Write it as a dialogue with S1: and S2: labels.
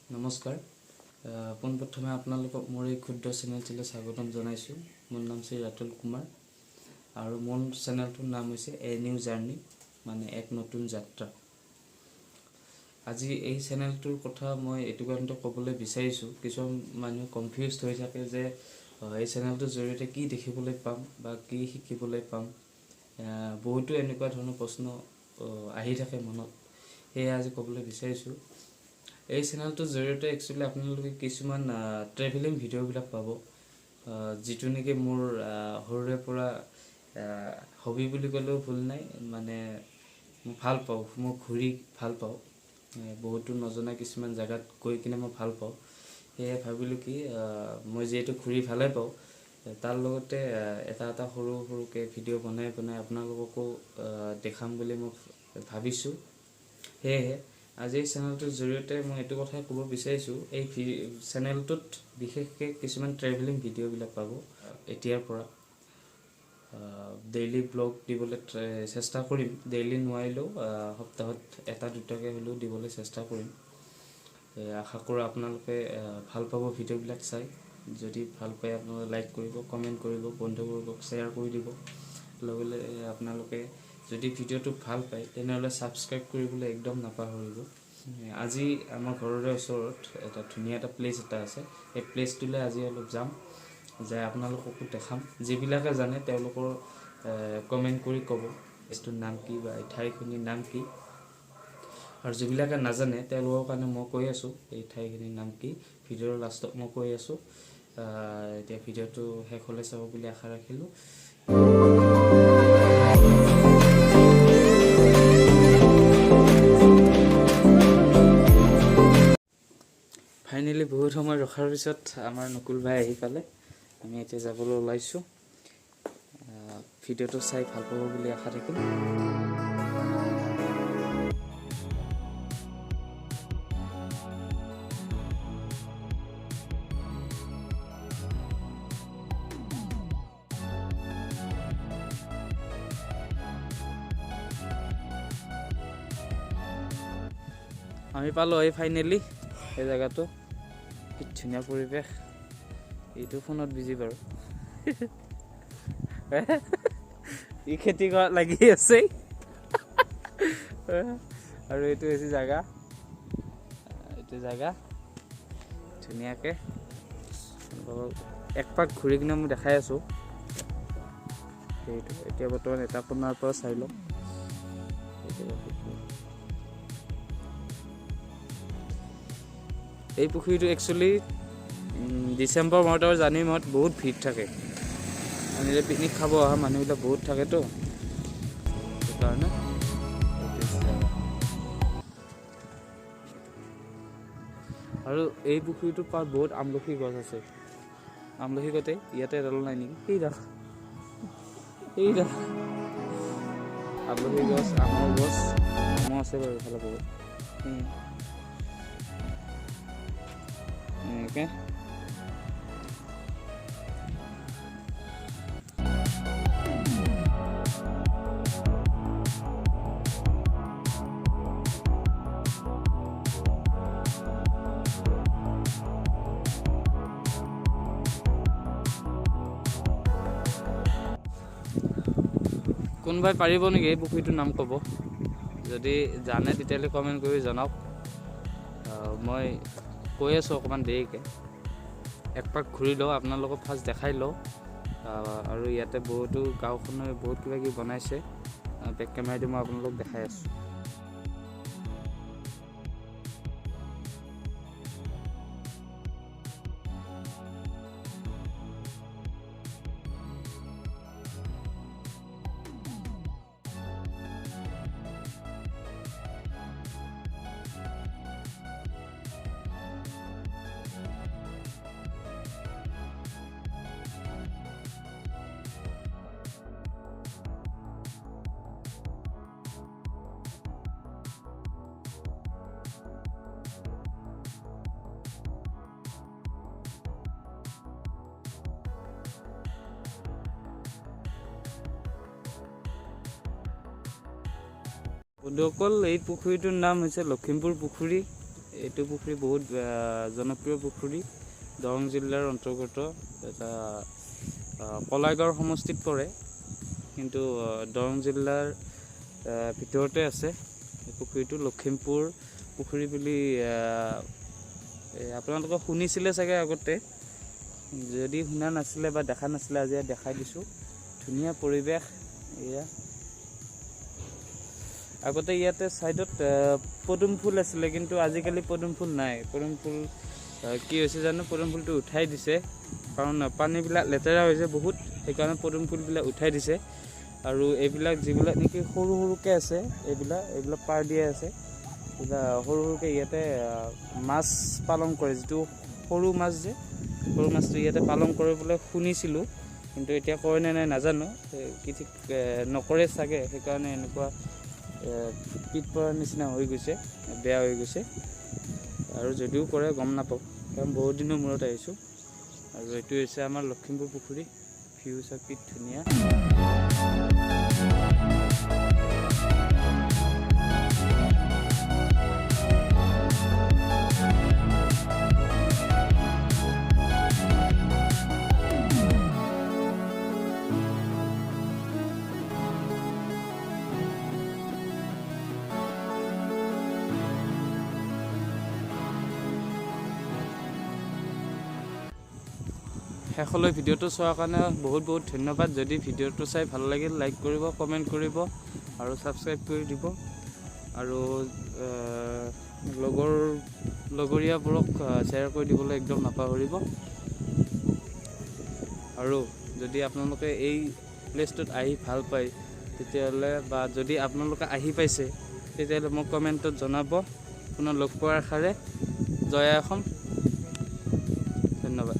S1: নমস্কাৰ পোনপ্ৰথমে আপোনালোকক মোৰ এই ক্ষুদ্ৰ চেনেলটিলৈ স্বাগতম জনাইছোঁ। মোৰ নাম শ্ৰী ৰাতুল কুমাৰ আৰু মোৰ চেনেলটোৰ নাম হৈছে এ নিউ জাৰ্নি, মানে এক নতুন যাত্ৰা। আজি এই চেনেলটোৰ কথা মই এইটো কাৰণতে ক'বলৈ বিচাৰিছোঁ, কিছুমান মানুহ কনফিউজড হৈ থাকে যে এই চেনেলটোৰ জৰিয়তে কি দেখিবলৈ পাম বা কি শিকিবলৈ পাম। বহুতো এনেকুৱা ধৰণৰ প্ৰশ্ন আহি থাকে মনত, সেয়ে আজি ক'বলৈ বিচাৰিছোঁ। এই চেনেলটোৰ জৰিয়তে একচুৱেলি আপোনালোকে কিছুমান ট্ৰেভেলিং ভিডিঅ'বিলাক পাব, যিটো নেকি মোৰ সৰুৰে পৰা হবি বুলি ক'লেও ভুল নাই। মানে মই ভাল পাওঁ, মই ঘূৰি ভাল পাওঁ, বহুতো নজনা কিছুমান জেগাত গৈ কিনে মই ভাল পাওঁ। সেয়ে ভাবিলোঁ কি মই যিহেতু ঘূৰি ভালে পাওঁ, তাৰ লগতে এটা সৰু সৰুকৈ ভিডিঅ' বনাই আপোনালোককো দেখাম বুলি মই ভাবিছোঁ। সেয়েহে আজি এই চেনেলটোৰ জৰিয়তে মই এইটো কথাই ক'ব বিচাৰিছোঁ, এই চেনেলটোত বিশেষকৈ কিছুমান ট্ৰেভেলিং ভিডিঅ'বিলাক পাব। এতিয়াৰ পৰা ডেইলি ব্লগ দিবলৈ চেষ্টা কৰিম। ডেইলি নোৱাৰিলেও সপ্তাহত এটা দুটাকৈ হ'লেও দিবলৈ চেষ্টা কৰিম। আশা কৰোঁ আপোনালোকে ভাল পাব ভিডিঅ'বিলাক চাই। যদি ভাল পায় আপোনালোকে লাইক কৰিব, কমেণ্ট কৰিব, বন্ধুবৰ্গক শ্বেয়াৰ কৰি দিব। লগতে আপোনালোকে যদি ভিডিঅ'টো ভাল পায় তেনেহ'লে ছাবস্ক্ৰাইব কৰিবলৈ একদম নাপাহৰিব। আজি আমাৰ ঘৰৰে ওচৰত এটা ধুনীয়া প্লেচ এটা আছে, সেই প্লেচটোলৈ আজি অলপ যাম, যাই আপোনালোককো দেখাম। যিবিলাকে জানে তেওঁলোকৰ কমেণ্ট কৰি ক'ব প্লেচটোৰ নাম কি বা এই ঠাইখিনিৰ নাম কি, আৰু যিবিলাকে নাজানে তেওঁলোকৰ কাৰণে মই কৈ আছোঁ এই ঠাইখিনিৰ নাম কি। ভিডিঅ'ৰ লাষ্টত মই কৈ আছোঁ। এতিয়া ভিডিঅ'টো শেষ হ'লে চাব বুলি আশা ৰাখিলোঁ। ফাইনেলি বহুত সময় ৰখাৰ পিছত আমাৰ নকুল ভাই আহি পালে। আমি এতিয়া যাবলৈ ওলাইছোঁ। ভিডিঅ'টো চাই ভাল পাব বুলি আশা থাকিল। আমি পালোঁ এই ফাইনেলি এই জেগাটো। কি ধুনীয়া পৰিৱেশ, এইটো ফোনত বিজি বাৰু। ই খেতি কৰাত লাগি আছে। আৰু এইটো হৈছে জেগা, এইটো জেগা ধুনীয়াকৈ এক পাক ঘূৰি কিনে মই দেখাই আছোঁ। সেইটো এতিয়া বৰ্তমান এটা কোণাৰ পৰা চাই লওঁ। এই পুখুৰীটো একচুৱেলি ডিচেম্বৰ মাহত আৰু জানুৱাৰী মাহত বহুত ভিৰ থাকে। আমি যে পিকনিক খাব অহা মানুহবিলাক বহুত থাকেতো, সেইকাৰণে। আৰু এই পুখুৰীটোৰ পাৰত বহুত আমলখি গছ আছে। আমলখি গতে ইয়াতে এডাল নাই নেকি? এইডাল আমলখি গছ, আমৰ গছ, আমৰ আছে বাৰু এইফালে বহুত। এনেকৈ কোনোবাই পাৰিব নেকি এই পুখুৰীটোৰ নাম ক'ব? যদি জানে তেতিয়াহ'লে কমেণ্ট কৰি জনাওক। মই কৈ আছোঁ অকণমান দেৰিকৈ। এক পাক ঘূৰি লওঁ, আপোনালোকক ফাৰ্ষ্ট দেখাই লওঁ। আৰু ইয়াতে বহুতো গাঁওখনৰ বহুত কিবা কিবি বনাইছে। বেক কেমেৰাদি মই আপোনালোকক দেখাই আছোঁ। বন্ধুসকল, এই পুখুৰীটোৰ নাম হৈছে লখিমপুৰ পুখুৰী। এইটো পুখুৰী বহুত জনপ্ৰিয় পুখুৰী। দৰং জিলাৰ অন্তৰ্গত এটা কলাইগাঁও সমষ্টিত পৰে, কিন্তু দৰং জিলাৰ ভিতৰতে আছে এই পুখুৰীটো। লখিমপুৰ পুখুৰী বুলি আপোনালোকে শুনিছিলে চাগে আগতে, যদি শুনা নাছিলে বা দেখা নাছিলে আজি দেখাই দিছোঁ। ধুনীয়া পৰিৱেশ এয়া। আগতে ইয়াতে ছাইডত পদুম ফুল আছিলে, কিন্তু আজিকালি পদুম ফুল নাই। পদুম ফুল কি হৈছে জানো, পদুম ফুলটো উঠাই দিছে, কাৰণ পানীবিলাক লেতেৰা হৈছে বহুত, সেইকাৰণে পদুম ফুলবিলাক উঠাই দিছে। আৰু এইবিলাক যিবিলাক নেকি সৰু সৰুকৈ আছে, এইবিলাক পাৰ দিয়া আছে, সৰু সৰুকৈ ইয়াতে মাছ পালন কৰে। যিটো সৰু মাছ যে, সৰু মাছটো ইয়াতে পালন কৰে বোলে শুনিছিলোঁ, কিন্তু এতিয়া কৰে নে নাই নাজানো, কি ঠিক নকৰে চাগে, সেইকাৰণে এনেকুৱা পিট পৰাৰ নিচিনা হৈ গৈছে, বেয়া হৈ গৈছে। আৰু যদিও কৰে গম নাপাওঁ, কাৰণ বহুত দিনৰ মূৰত আহিছোঁ। আৰু এইটো হৈছে আমাৰ লখিমপুৰ পুখুৰী। ভিউ চাওক কি ধুনীয়া। শেষলৈ ভিডিঅ'টো চোৱাৰ কাৰণে বহুত বহুত ধন্যবাদ। যদি ভিডিঅ'টো চাই ভাল লাগিল, লাইক কৰিব, কমেণ্ট কৰিব আৰু ছাবস্ক্ৰাইব কৰি দিব। আৰু লগৰীয়াবোৰক শ্বেয়াৰ কৰি দিবলৈ একদম নাপাহৰিব। আৰু যদি আপোনালোকে এই প্লেচটোত আহি ভাল পায়, তেতিয়াহ'লে বা যদি আপোনালোকে আহি পাইছে, তেতিয়াহ'লে মোক কমেণ্টত জনাব। পুনৰ লগ পোৱাৰ আশাৰে জয় অসম। ধন্যবাদ।